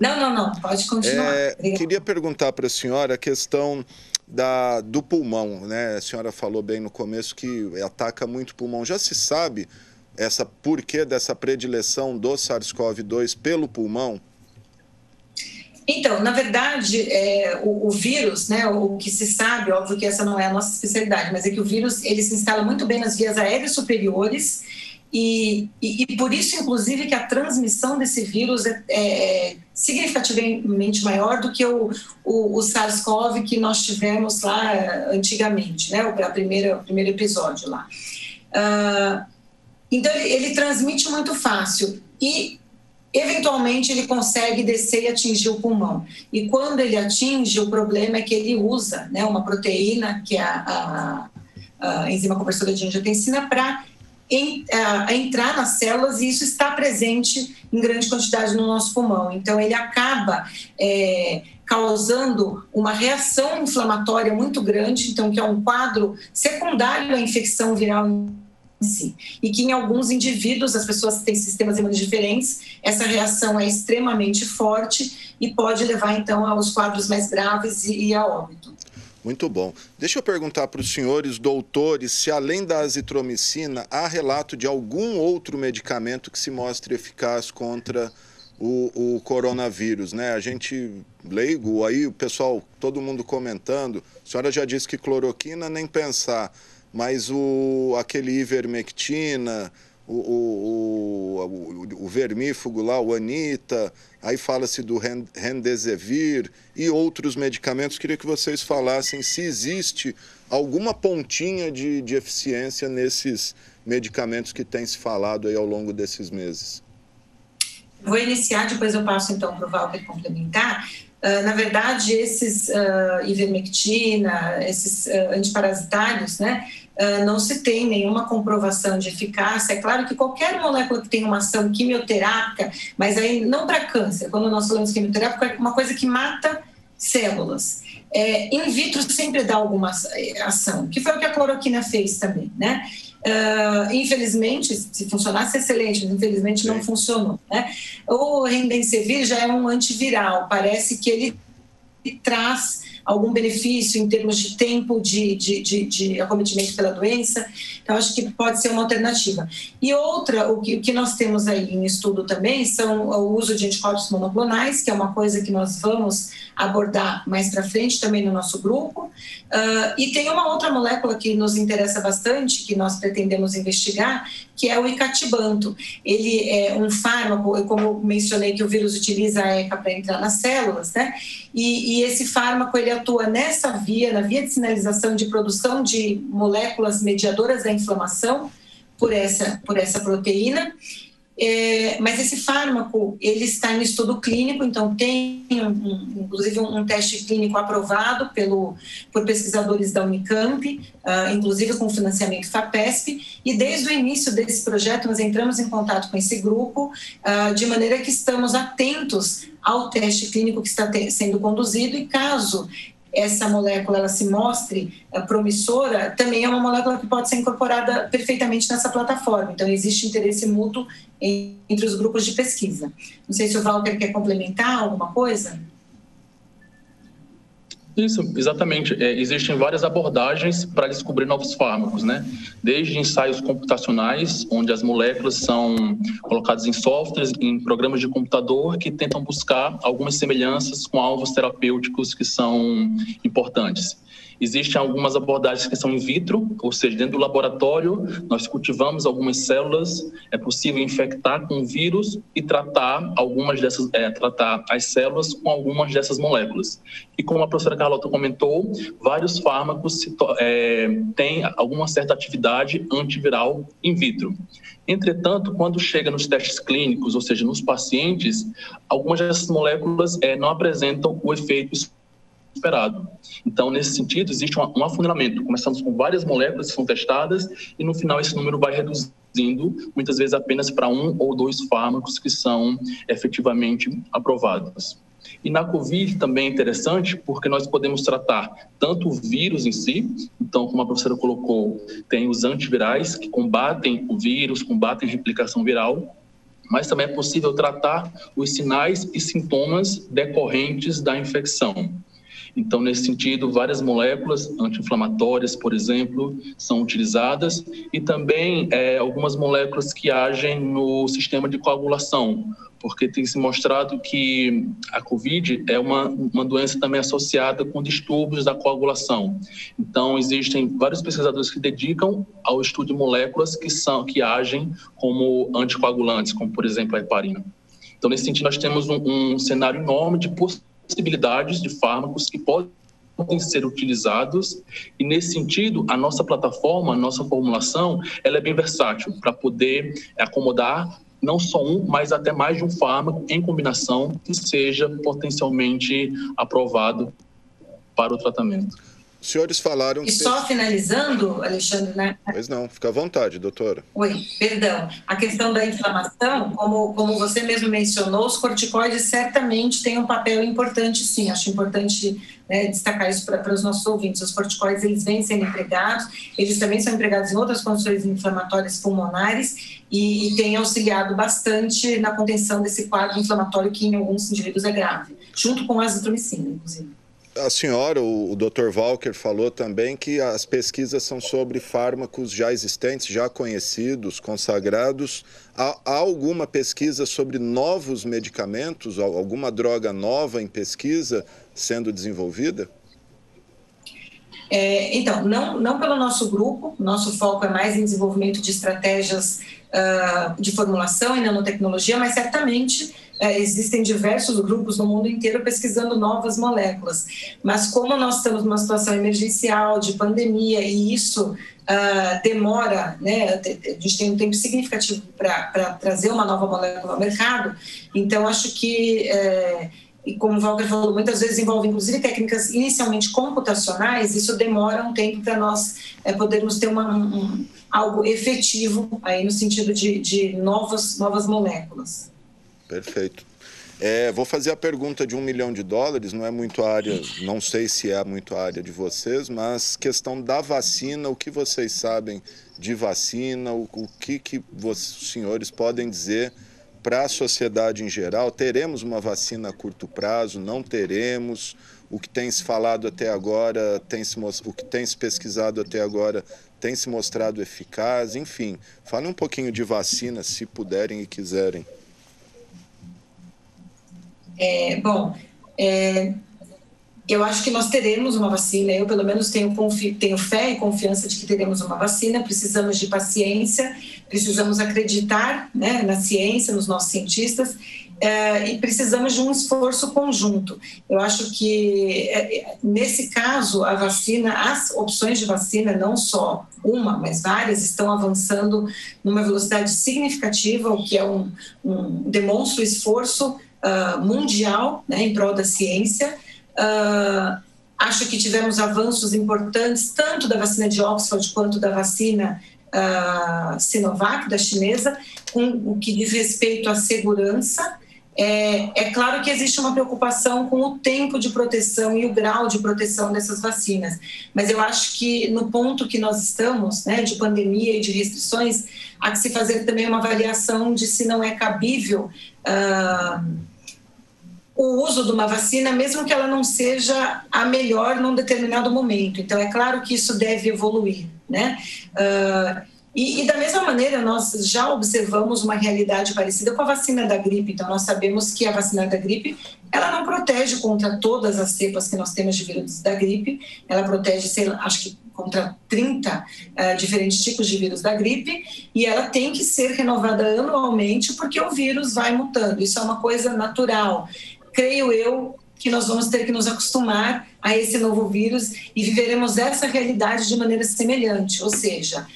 Não, pode continuar.
Queria perguntar para a senhora a questão do pulmão, né? A senhora falou bem no começo que ataca muito o pulmão. Já se sabe porquê dessa predileção do SARS-CoV-2 pelo pulmão?
Então, na verdade, o vírus, né, o que se sabe, óbvio que essa não é a nossa especialidade, mas é que o vírus ele se instala muito bem nas vias aéreas superiores e por isso, inclusive, que a transmissão desse vírus é significativamente maior do que o SARS-CoV que nós tivemos lá antigamente, né, o primeiro episódio lá. Então, ele transmite muito fácil e eventualmente ele consegue descer e atingir o pulmão. E quando ele atinge, o problema é que ele usa, né, uma proteína, que é a enzima conversora de angiotensina, para entrar nas células, e isso está presente em grande quantidade no nosso pulmão. Então, ele acaba causando uma reação inflamatória muito grande, então, que é um quadro secundário à infecção viral em si. E que em alguns indivíduos, as pessoas têm sistemas imunes diferentes, essa reação é extremamente forte e pode levar, então, aos quadros mais graves e a óbito.
Muito bom. Deixa eu perguntar para os senhores doutores se, além da azitromicina, há relato de algum outro medicamento que se mostre eficaz contra o coronavírus, né? A gente, leigo, aí o pessoal, todo mundo comentando, a senhora já disse que cloroquina nem pensar, mas aquele ivermectina, o vermífugo lá, o Anita, aí fala-se do Remdesivir e outros medicamentos. Queria que vocês falassem se existe alguma pontinha de eficiência nesses medicamentos que tem se falado aí ao longo desses meses.
Vou iniciar, depois eu passo então para o Walter complementar. Na verdade, esses ivermectina, esses antiparasitários, né, não se tem nenhuma comprovação de eficácia. É claro que qualquer molécula que tem uma ação quimioterápica, mas aí não para câncer, quando nós falamos quimioterápico, é uma coisa que mata células. In vitro sempre dá alguma ação, que foi o que a cloroquina fez também, né? Infelizmente, se funcionasse, excelente, mas infelizmente não funcionou, né? O Remdesivir já é um antiviral, parece que ele traz algum benefício em termos de tempo de acometimento pela doença, então acho que pode ser uma alternativa. E outra, o que nós temos aí em estudo também, são o uso de anticorpos monoclonais, que é uma coisa que nós vamos abordar mais para frente também no nosso grupo, e tem uma outra molécula que nos interessa bastante, que nós pretendemos investigar, que é o icatibanto. Ele é um fármaco, como eu mencionei que o vírus utiliza a ECA para entrar nas células, né? E esse fármaco ele atua nessa via, na via de sinalização de produção de moléculas mediadoras da inflamação por essa proteína. Mas esse fármaco ele está em estudo clínico, então tem inclusive um teste clínico aprovado por pesquisadores da Unicamp, inclusive com financiamento FAPESP, e desde o início desse projeto nós entramos em contato com esse grupo, de maneira que estamos atentos ao teste clínico que está sendo conduzido, e caso essa molécula ela se mostre promissora, também é uma molécula que pode ser incorporada perfeitamente nessa plataforma. Então, existe interesse mútuo entre os grupos de pesquisa. Não sei se o Walter quer complementar alguma coisa?
Isso, exatamente. Existem várias abordagens para descobrir novos fármacos, né? Desde ensaios computacionais, onde as moléculas são colocadas em softwares, em programas de computador que tentam buscar algumas semelhanças com alvos terapêuticos que são importantes. Existem algumas abordagens que são in vitro, ou seja, dentro do laboratório, nós cultivamos algumas células, é possível infectar com vírus e tratar tratar as células com algumas dessas moléculas. E como a professora Carlota comentou, vários fármacos têm alguma certa atividade antiviral in vitro. Entretanto, quando chega nos testes clínicos, ou seja, nos pacientes, algumas dessas moléculas não apresentam o efeito esperado. Então, nesse sentido, existe um afunilamento. Começamos com várias moléculas que são testadas e, no final, esse número vai reduzindo, muitas vezes apenas para 1 ou 2 fármacos que são efetivamente aprovados. E na Covid também é interessante porque nós podemos tratar tanto o vírus em si, então, como a professora colocou, tem os antivirais que combatem o vírus, combatem a replicação viral, mas também é possível tratar os sinais e sintomas decorrentes da infecção. Então, nesse sentido, várias moléculas anti-inflamatórias, por exemplo, são utilizadas e também algumas moléculas que agem no sistema de coagulação, porque tem se mostrado que a COVID é uma doença também associada com distúrbios da coagulação. Então, existem vários pesquisadores que dedicam ao estudo de moléculas que agem como anticoagulantes, como, por exemplo, a heparina. Então, nesse sentido, nós temos um cenário enorme de possibilidades de fármacos que podem ser utilizados e, nesse sentido, a nossa plataforma, a nossa formulação, ela é bem versátil para poder acomodar não só mas até mais de um fármaco em combinação que seja potencialmente aprovado para o tratamento.
Os senhores falaram...
E só finalizando, Alexandre, né?
Pois não, fica à vontade, doutora.
Oi, perdão. A questão da inflamação, como você mesmo mencionou, os corticoides certamente têm um papel importante, sim. Acho importante destacar isso para os nossos ouvintes. Os corticoides, eles vêm sendo empregados, eles também são empregados em outras condições inflamatórias pulmonares e têm auxiliado bastante na contenção desse quadro inflamatório que em alguns indivíduos é grave, junto com a azitromicina, inclusive.
A senhora, o Dr. Walker, falou também que as pesquisas são sobre fármacos já existentes, já conhecidos, consagrados. Há alguma pesquisa sobre novos medicamentos, alguma droga nova em pesquisa sendo desenvolvida?
Então, não pelo nosso grupo, nosso foco é mais em desenvolvimento de estratégias de formulação e nanotecnologia, mas certamente existem diversos grupos no mundo inteiro pesquisando novas moléculas. Mas como nós estamos numa situação emergencial, de pandemia, e isso demora, né? A gente tem um tempo significativo para trazer uma nova molécula ao mercado, então acho que... E como o Walker falou, muitas vezes envolve inclusive técnicas inicialmente computacionais, isso demora um tempo para nós podermos ter algo efetivo aí no sentido de novas moléculas.
Perfeito. Vou fazer a pergunta de $1 milhão, não é muito a área, não sei se é muito a área de vocês, mas questão da vacina, o que vocês sabem de vacina, o que os senhores podem dizer para a sociedade em geral? Teremos uma vacina a curto prazo? Não teremos? O que tem se falado até agora, o que tem se pesquisado até agora tem se mostrado eficaz? Enfim, fale um pouquinho de vacina, se puderem e quiserem.
Eu acho que nós teremos uma vacina, eu pelo menos tenho fé e confiança de que teremos uma vacina. Precisamos de paciência, precisamos acreditar, né, na ciência, nos nossos cientistas, e precisamos de um esforço conjunto. Eu acho que, nesse caso, a vacina, as opções de vacina, não só uma, mas várias, estão avançando numa velocidade significativa, o que demonstra o esforço mundial, né, em prol da ciência. Acho que tivemos avanços importantes, tanto da vacina de Oxford quanto da vacina Sinovac, da chinesa, com o que diz respeito à segurança. É claro que existe uma preocupação com o tempo de proteção e o grau de proteção dessas vacinas, mas eu acho que no ponto que nós estamos, né, de pandemia e de restrições, há que se fazer também uma avaliação de se não é cabível o uso de uma vacina, mesmo que ela não seja a melhor num determinado momento. Então, é claro que isso deve evoluir, né? E da mesma maneira, nós já observamos uma realidade parecida com a vacina da gripe. Então, nós sabemos que a vacina da gripe, ela não protege contra todas as cepas que nós temos de vírus da gripe. Ela protege, acho que contra 30 diferentes tipos de vírus da gripe, e ela tem que ser renovada anualmente porque o vírus vai mutando. Isso é uma coisa natural. Creio eu que nós vamos ter que nos acostumar a esse novo vírus e viveremos essa realidade de maneira semelhante, ou seja,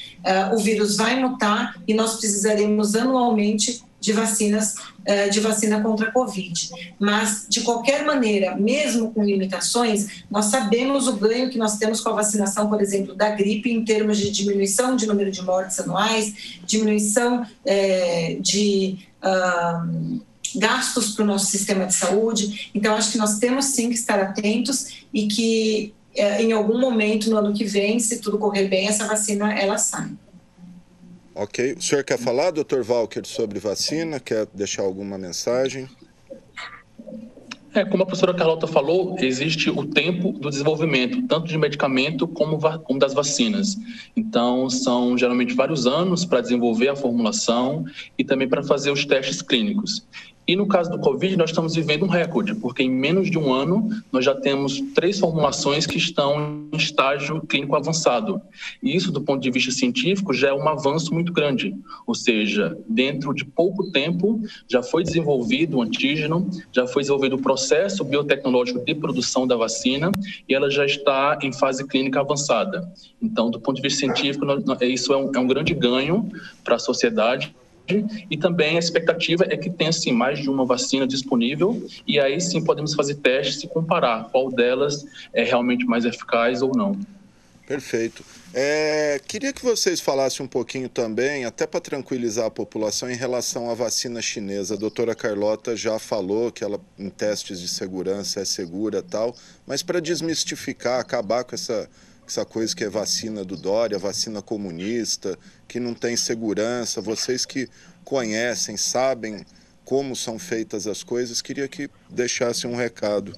o vírus vai mutar e nós precisaremos anualmente de vacina contra a Covid. Mas, de qualquer maneira, mesmo com limitações, nós sabemos o ganho que nós temos com a vacinação, por exemplo, da gripe, em termos de diminuição de número de mortes anuais, diminuição de gastos para o nosso sistema de saúde. Então, acho que nós temos sim que estar atentos e que em algum momento no ano que vem, se tudo correr bem, essa vacina ela sai.
Ok. O senhor quer falar, Dr. Walker, sobre vacina? Quer deixar alguma mensagem?
Como a professora Carlota falou, existe o tempo do desenvolvimento, tanto de medicamento como das vacinas. Então, são geralmente vários anos para desenvolver a formulação e também para fazer os testes clínicos. E no caso do Covid, nós estamos vivendo um recorde, porque em menos de um ano nós já temos 3 formulações que estão em estágio clínico avançado. E isso, do ponto de vista científico, já é um avanço muito grande. Ou seja, dentro de pouco tempo já foi desenvolvido o antígeno, já foi desenvolvido o processo biotecnológico de produção da vacina e ela já está em fase clínica avançada. Então, do ponto de vista científico, isso é um grande ganho para a sociedade. E também a expectativa é que tenha sim, mais de uma vacina disponível e aí sim podemos fazer testes e comparar qual delas é realmente mais eficaz ou não.
Perfeito. Queria que vocês falassem um pouquinho também, até para tranquilizar a população, em relação à vacina chinesa. A doutora Carlota já falou que ela, em testes de segurança, é segura e tal, mas para desmistificar, acabar com essa coisa que é vacina do Dória, vacina comunista, que não tem segurança, vocês que conhecem, sabem como são feitas as coisas, queria que deixassem um recado.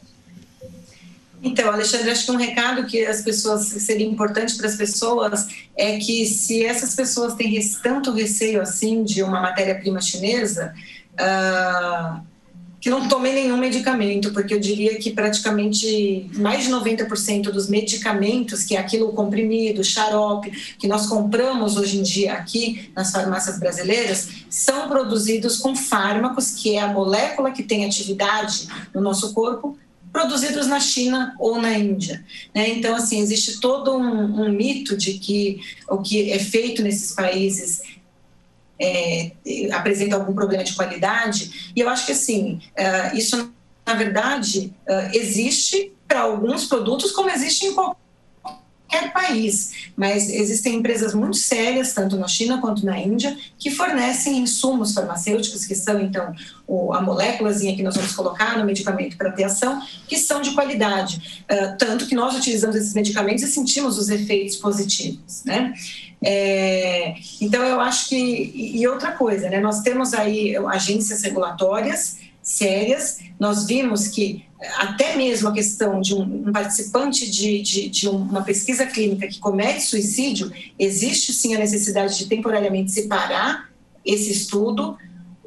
Então, Alexandre, acho que um recado que as pessoas seria importante para as pessoas é que se essas pessoas têm tanto receio assim de uma matéria-prima chinesa, que não tomem nenhum medicamento, porque eu diria que praticamente mais de 90% dos medicamentos, que é aquilo, o comprimido, o xarope, que nós compramos hoje em dia aqui nas farmácias brasileiras, são produzidos com fármacos, que é a molécula que tem atividade no nosso corpo, produzidos na China ou na Índia. Então, assim, existe todo um mito de que o que é feito nesses países apresenta algum problema de qualidade, e eu acho que assim, isso na verdade existe para alguns produtos como existe em qualquer país, mas existem empresas muito sérias, tanto na China quanto na Índia, que fornecem insumos farmacêuticos, que são então a moléculazinha que nós vamos colocar no medicamento para ter ação, que são de qualidade, tanto que nós utilizamos esses medicamentos e sentimos os efeitos positivos, né? Então eu acho que, e outra coisa, né, nós temos aí agências regulatórias sérias, nós vimos que até mesmo a questão de um participante de uma pesquisa clínica que comete suicídio, existe sim a necessidade de temporariamente separar esse estudo,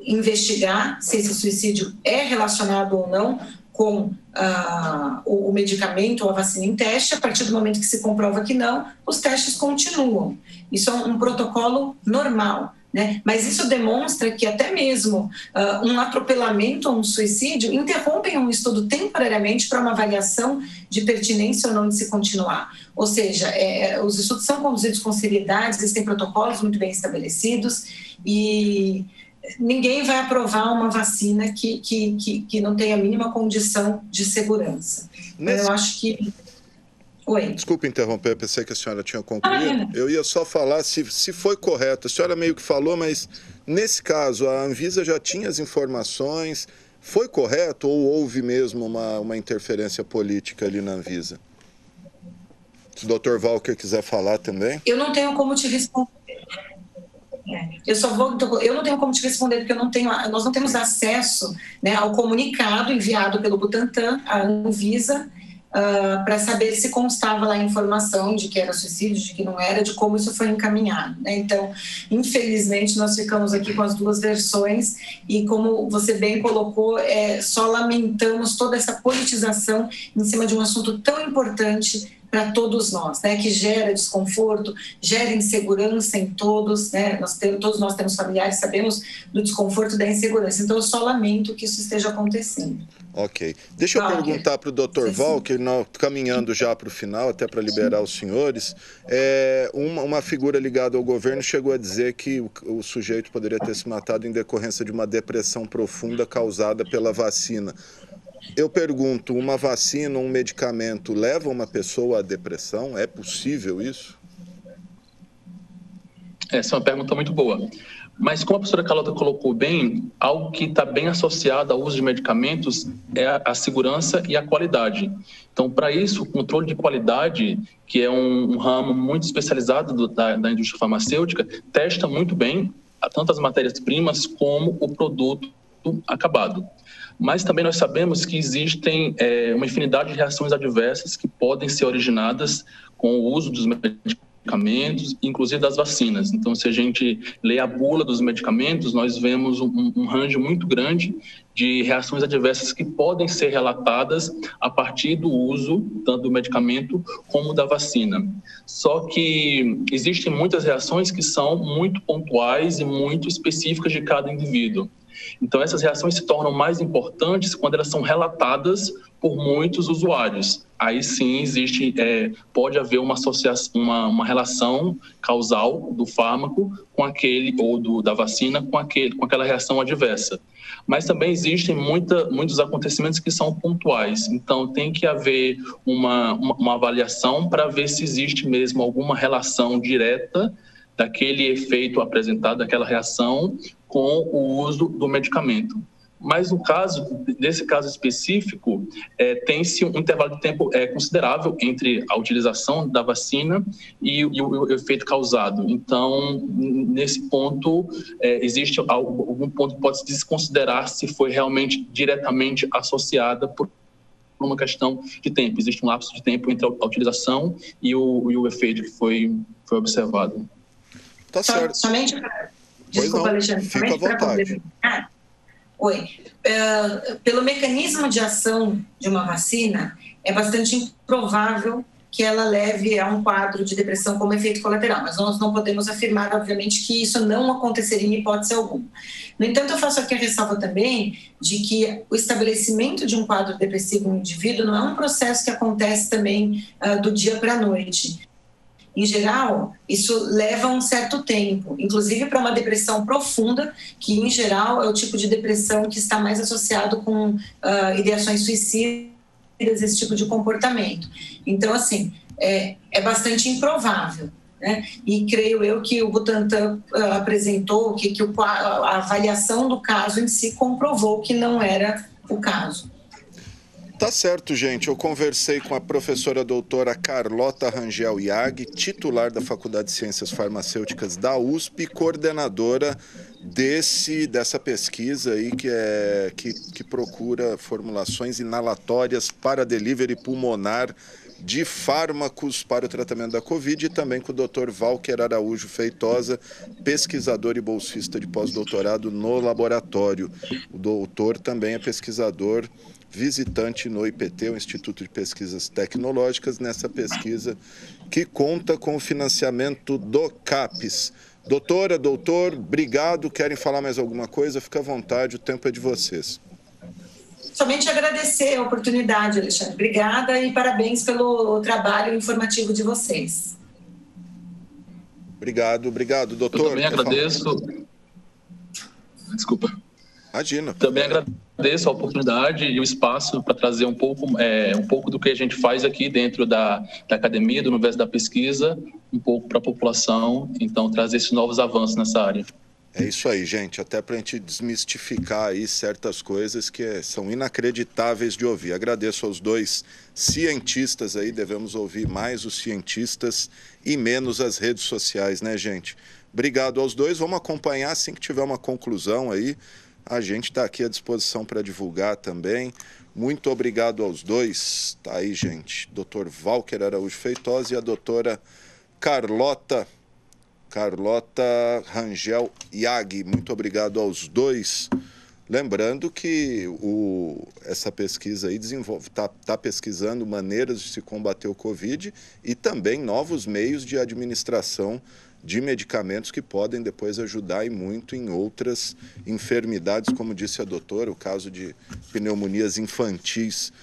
investigar se esse suicídio é relacionado ou não com o medicamento ou a vacina em teste. A partir do momento que se comprova que não, os testes continuam. Isso é um protocolo normal, né? Mas isso demonstra que até mesmo um atropelamento ou um suicídio interrompem um estudo temporariamente para uma avaliação de pertinência ou não de se continuar. Ou seja, os estudos são conduzidos com seriedade, existem protocolos muito bem estabelecidos e ninguém vai aprovar uma vacina que não tenha a mínima condição de segurança. Eu acho que... Oi.
Desculpe interromper, pensei que a senhora tinha concluído. Eu ia só falar se foi correto. A senhora meio que falou, mas nesse caso a Anvisa já tinha as informações. Foi correto ou houve mesmo uma interferência política ali na Anvisa? Se o Dr. Walker quiser falar também.
Eu não tenho como te responder. Eu não tenho como te responder, porque nós não temos acesso, né, ao comunicado enviado pelo Butantan, à Anvisa, para saber se constava lá a informação de que era suicídio, de que não era, de como isso foi encaminhado, né? Então, infelizmente, nós ficamos aqui com as duas versões e, como você bem colocou, só lamentamos toda essa politização em cima de um assunto tão importante para todos nós, né, que gera desconforto, gera insegurança em todos, né? Todos nós temos familiares, sabemos do desconforto da insegurança, então eu só lamento que isso esteja acontecendo.
Ok. Deixa eu perguntar para o Dr. Walker, caminhando já para o final, até para liberar os senhores, uma figura ligada ao governo chegou a dizer que o sujeito poderia ter se matado em decorrência de uma depressão profunda causada pela vacina. Eu pergunto, uma vacina, um medicamento leva uma pessoa à depressão? É possível isso?
Essa é uma pergunta muito boa. Mas, como a professora Carlota colocou bem, algo que está bem associado ao uso de medicamentos é a segurança e a qualidade. Então, para isso, o controle de qualidade, que é um ramo muito especializado da indústria farmacêutica, testa muito bem tanto as matérias-primas como o produto acabado. Mas também nós sabemos que existem uma infinidade de reações adversas que podem ser originadas com o uso dos medicamentos, inclusive das vacinas. Então, se a gente lê a bula dos medicamentos, nós vemos um range muito grande de reações adversas que podem ser relatadas a partir do uso tanto do medicamento como da vacina. Só que existem muitas reações que são muito pontuais e muito específicas de cada indivíduo. Então, essas reações se tornam mais importantes quando elas são relatadas por muitos usuários. Aí sim pode haver uma associação, uma relação causal do fármaco com aquele, ou da vacina com aquela reação adversa. Mas também existem muitos acontecimentos que são pontuais. Então, tem que haver uma avaliação para ver se existe mesmo alguma relação direta daquele efeito apresentado, daquela reação, com o uso do medicamento. Mas nesse caso específico, tem-se um intervalo de tempo considerável entre a utilização da vacina e o efeito causado. Então, nesse ponto, existe algum ponto que pode se desconsiderar se foi realmente diretamente associada por uma questão de tempo. Existe um lapso de tempo entre a utilização e o efeito que foi observado.
Tá certo.
Somente desculpa, Alexandre,
fica à vontade.
Oi. Pelo mecanismo de ação de uma vacina, é bastante improvável que ela leve a um quadro de depressão como efeito colateral, mas nós não podemos afirmar, obviamente, que isso não aconteceria em hipótese alguma. No entanto, eu faço aqui a ressalva também de que o estabelecimento de um quadro depressivo no indivíduo não é um processo que acontece também do dia para a noite. Em geral, isso leva um certo tempo, inclusive para uma depressão profunda, que em geral é o tipo de depressão que está mais associado com ideações suicidas, esse tipo de comportamento. Então, assim, é bastante improvável, né? E creio eu que o Butantan apresentou que a avaliação do caso em si comprovou que não era o caso.
Tá certo, gente. Eu conversei com a professora doutora Carlota Rangel Iag, titular da Faculdade de Ciências Farmacêuticas da USP, coordenadora dessa pesquisa aí que procura formulações inalatórias para delivery pulmonar de fármacos para o tratamento da Covid, e também com o Dr. Walker Araújo Feitosa, pesquisador e bolsista de pós-doutorado no laboratório. O doutor também é pesquisador visitante no IPT, o Instituto de Pesquisas Tecnológicas, nessa pesquisa que conta com o financiamento do CAPES. Doutora, doutor, obrigado. Querem falar mais alguma coisa? Fica à vontade, o tempo é de vocês.
Somente agradecer a oportunidade, Alexandre. Obrigada e parabéns pelo trabalho informativo de vocês.
Obrigado, doutor.
Eu também agradeço. Desculpa.
Imagina.
Também agradeço a oportunidade e o espaço para trazer um pouco do que a gente faz aqui dentro da academia, do universo da pesquisa, um pouco para a população, então trazer esses novos avanços nessa área.
É isso aí, gente, até para a gente desmistificar aí certas coisas que são inacreditáveis de ouvir. Agradeço aos dois cientistas aí, devemos ouvir mais os cientistas e menos as redes sociais, né, gente? Obrigado aos dois, vamos acompanhar assim que tiver uma conclusão aí. A gente está aqui à disposição para divulgar também. Muito obrigado aos dois. Tá aí, gente. Dr. Walker Araújo Feitosa e a doutora Carlota Rangel Iag. Muito obrigado aos dois. Lembrando que essa pesquisa aí está pesquisando maneiras de se combater o Covid e também novos meios de administração de medicamentos que podem depois ajudar e muito em outras enfermidades, como disse a doutora, o caso de pneumonias infantis,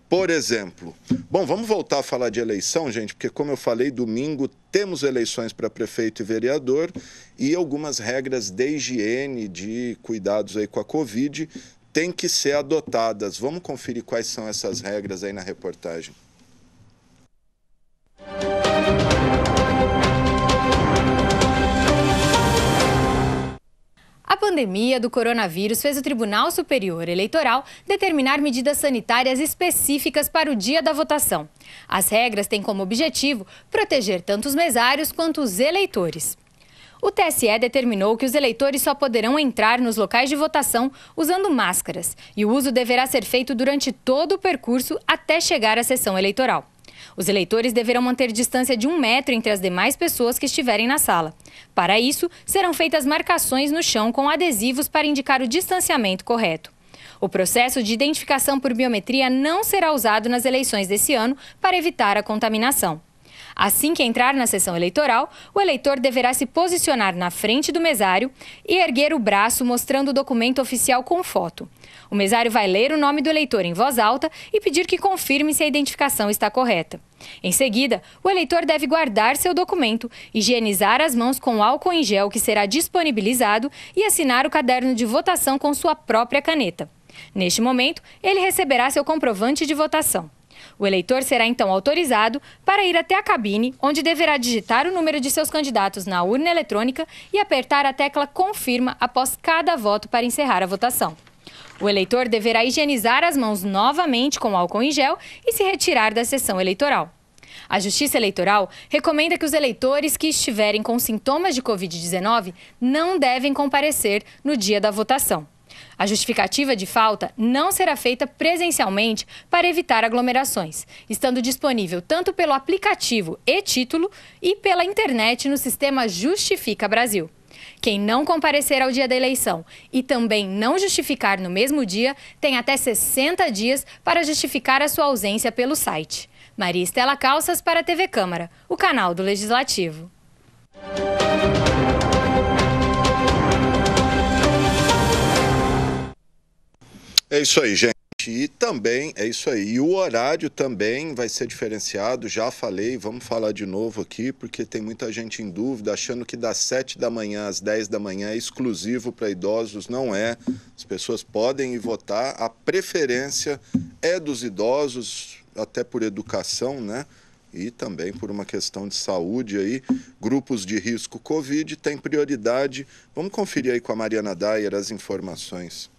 por exemplo. Bom, vamos voltar a falar de eleição, gente, porque como eu falei, domingo temos eleições para prefeito e vereador e algumas regras de higiene, de cuidados aí com a Covid, têm que ser adotadas. Vamos conferir quais são essas regras aí na reportagem.
A pandemia do coronavírus fez o Tribunal Superior Eleitoral determinar medidas sanitárias específicas para o dia da votação. As regras têm como objetivo proteger tanto os mesários quanto os eleitores. O TSE determinou que os eleitores só poderão entrar nos locais de votação usando máscaras e o uso deverá ser feito durante todo o percurso até chegar à sessão eleitoral. Os eleitores deverão manter distância de 1 metro entre as demais pessoas que estiverem na sala. Para isso, serão feitas marcações no chão com adesivos para indicar o distanciamento correto. O processo de identificação por biometria não será usado nas eleições desse ano para evitar a contaminação. Assim que entrar na sessão eleitoral, o eleitor deverá se posicionar na frente do mesário e erguer o braço mostrando o documento oficial com foto. O mesário vai ler o nome do eleitor em voz alta e pedir que confirme se a identificação está correta. Em seguida, o eleitor deve guardar seu documento, higienizar as mãos com álcool em gel que será disponibilizado e assinar o caderno de votação com sua própria caneta. Neste momento, ele receberá seu comprovante de votação. O eleitor será então autorizado para ir até a cabine, onde deverá digitar o número de seus candidatos na urna eletrônica e apertar a tecla Confirma após cada voto para encerrar a votação. O eleitor deverá higienizar as mãos novamente com álcool em gel e se retirar da sessão eleitoral. A Justiça Eleitoral recomenda que os eleitores que estiverem com sintomas de Covid-19 não devem comparecer no dia da votação. A justificativa de falta não será feita presencialmente para evitar aglomerações, estando disponível tanto pelo aplicativo e-Título e pela internet no sistema Justifica Brasil. Quem não comparecer ao dia da eleição e também não justificar no mesmo dia, tem até 60 dias para justificar a sua ausência pelo site. Maria Estela Calças para a TV Câmara, o canal do Legislativo.
É isso aí, gente. E também, é isso aí. E o horário também vai ser diferenciado. Já falei, vamos falar de novo aqui, porque tem muita gente em dúvida, achando que das 7 da manhã às 10 da manhã é exclusivo para idosos. Não é. As pessoas podem ir votar. A preferência é dos idosos, até por educação, né? E também por uma questão de saúde aí. Grupos de risco Covid têm prioridade. Vamos conferir aí com a Mariana Dyer as informações.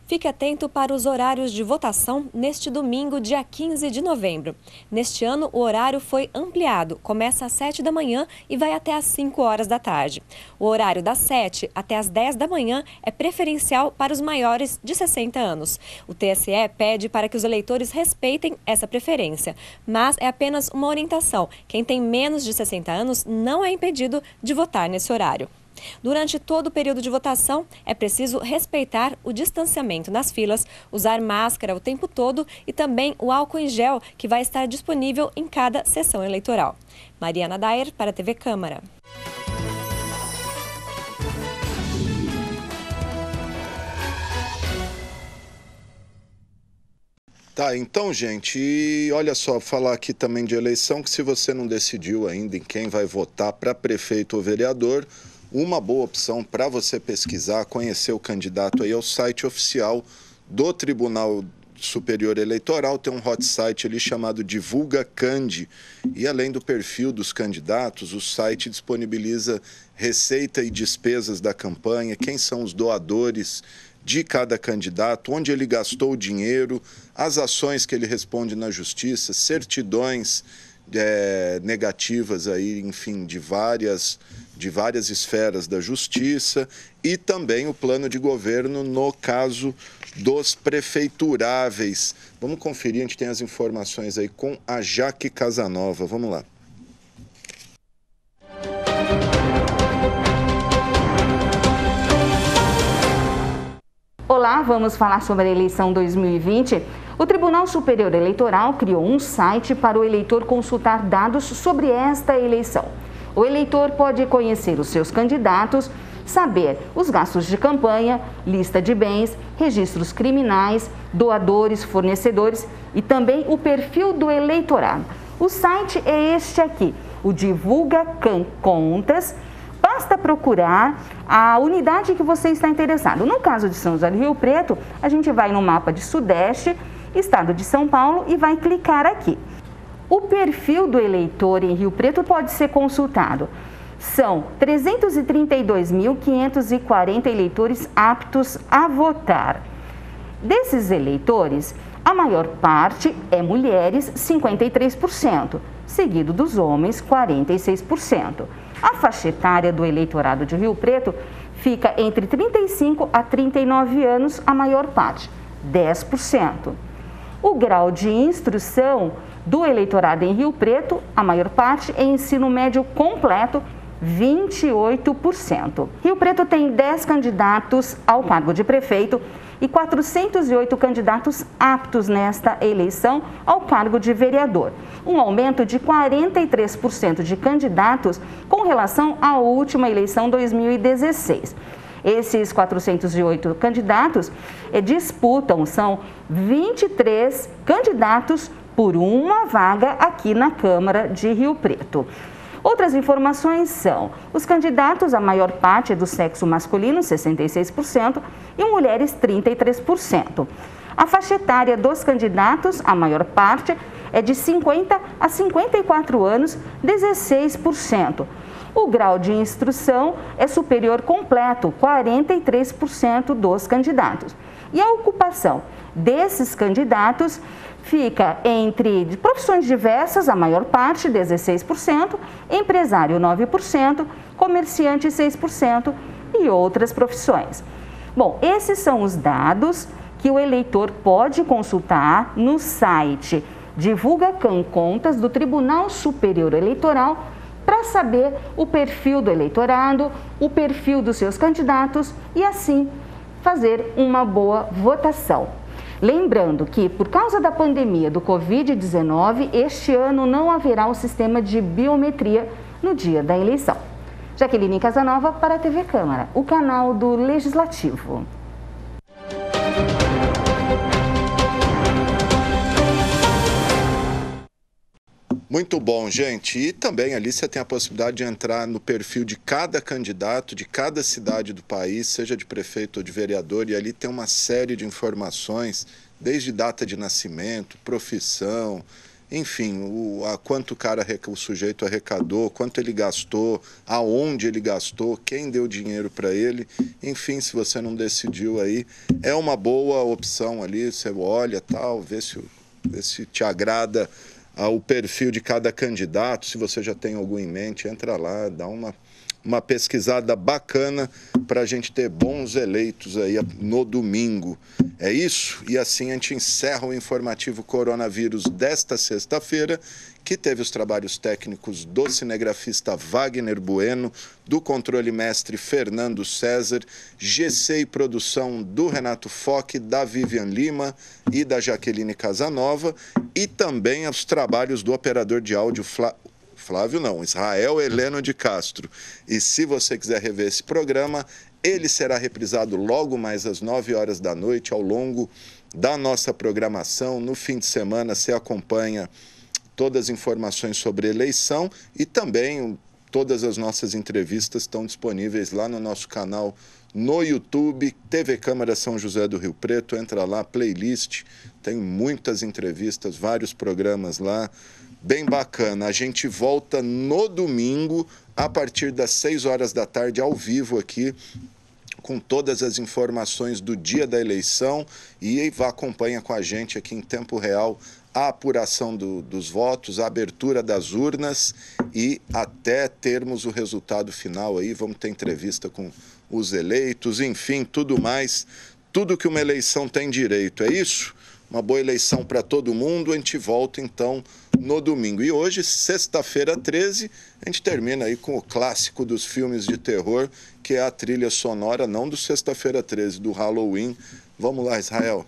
Fique atento para os horários de votação neste domingo, dia 15 de novembro. Neste ano, o horário foi ampliado. Começa às 7 da manhã e vai até às 5 horas da tarde. O horário das 7 até às 10 da manhã é preferencial para os maiores de 60 anos. O TSE pede para que os eleitores respeitem essa preferência, mas é apenas uma orientação. Quem tem menos de 60 anos não é impedido de votar nesse horário. Durante todo o período de votação, é preciso respeitar o distanciamento nas filas, usar máscara o tempo todo e também o álcool em gel, que vai estar disponível em cada sessão eleitoral. Mariana Dyer para a TV Câmara.
Tá, então, gente, e olha só, falar aqui também de eleição, que se você não decidiu ainda em quem vai votar para prefeito ou vereador, uma boa opção para você pesquisar, conhecer o candidato aí é o site oficial do Tribunal Superior Eleitoral. Tem um hot site ali chamado Divulga Candi. E além do perfil dos candidatos, o site disponibiliza receita e despesas da campanha, quem são os doadores de cada candidato, onde ele gastou o dinheiro, as ações que ele responde na justiça, certidões negativas aí, enfim, de várias esferas da justiça, e também o plano de governo no caso dos prefeituráveis. Vamos conferir, a gente tem as informações aí com a Jaque Casanova. Vamos lá.
Olá, vamos falar sobre a eleição 2020. O Tribunal Superior Eleitoral criou um site para o eleitor consultar dados sobre esta eleição. O eleitor pode conhecer os seus candidatos, saber os gastos de campanha, lista de bens, registros criminais, doadores, fornecedores e também o perfil do eleitorado. O site é este aqui, o Divulga Contas. Basta procurar a unidade que você está interessado. No caso de São José do Rio Preto, a gente vai no mapa de Sudeste Estado de São Paulo, e vai clicar aqui. O perfil do eleitor em Rio Preto pode ser consultado. São 332.540 eleitores aptos a votar. Desses eleitores, a maior parte é mulheres, 53%, seguido dos homens, 46%. A faixa etária do eleitorado de Rio Preto fica entre 35 a 39 anos, a maior parte, 10%. O grau de instrução do eleitorado em Rio Preto, a maior parte é ensino médio completo, 28%. Rio Preto tem 10 candidatos ao cargo de prefeito e 408 candidatos aptos nesta eleição ao cargo de vereador. Um aumento de 43% de candidatos com relação à última eleição 2016. Esses 408 candidatos disputam, são 23 candidatos por uma vaga aqui na Câmara de Rio Preto. Outras informações são: os candidatos, a maior parte é do sexo masculino, 66%, e mulheres, 33%. A faixa etária dos candidatos, a maior parte, é de 50 a 54 anos, 16%. O grau de instrução é superior completo, 43% dos candidatos. E a ocupação desses candidatos fica entre profissões diversas, a maior parte, 16%, empresário, 9%, comerciante, 6% e outras profissões. Bom, esses são os dados que o eleitor pode consultar no site Divulga Contas do Tribunal Superior Eleitoral para saber o perfil do eleitorado, o perfil dos seus candidatos e assim fazer uma boa votação. Lembrando que, por causa da pandemia do Covid-19, este ano não haverá o sistema de biometria no dia da eleição. Jaqueline Casanova para a TV Câmara, o canal do Legislativo.
Muito bom, gente. E também ali você tem a possibilidade de entrar no perfil de cada candidato, de cada cidade do país, seja de prefeito ou de vereador, e ali tem uma série de informações, desde data de nascimento, profissão, enfim, quanto o sujeito arrecadou, quanto ele gastou, aonde ele gastou, quem deu dinheiro para ele. Enfim, se você não decidiu aí, é uma boa opção ali, você olha, tal, vê se te agrada o perfil de cada candidato. Se você já tem algum em mente, entra lá, dá uma pesquisada bacana para a gente ter bons eleitos aí no domingo. É isso? E assim a gente encerra o informativo coronavírus desta sexta-feira, que teve os trabalhos técnicos do cinegrafista Wagner Bueno, do controle mestre Fernando César, GC e produção do Renato Foque, da Vivian Lima e da Jaqueline Casanova, e também os trabalhos do operador de áudio Israel Heleno de Castro. E se você quiser rever esse programa, ele será reprisado logo mais às 9 horas da noite, ao longo da nossa programação. No fim de semana você acompanha todas as informações sobre eleição e também todas as nossas entrevistas estão disponíveis lá no nosso canal no YouTube, TV Câmara São José do Rio Preto. Entra lá, playlist, tem muitas entrevistas, vários programas lá, bem bacana. A gente volta no domingo, a partir das 6 horas da tarde, ao vivo aqui, com todas as informações do dia da eleição, e acompanha com a gente aqui em tempo real a apuração dos votos, a abertura das urnas e até termos o resultado final aí. Vamos ter entrevista com os eleitos, enfim, tudo mais, tudo que uma eleição tem direito. É isso? Uma boa eleição para todo mundo. A gente volta então no domingo. E hoje, sexta-feira 13, a gente termina aí com o clássico dos filmes de terror, que é a trilha sonora, não do sexta-feira 13, do Halloween. Vamos lá, Israel.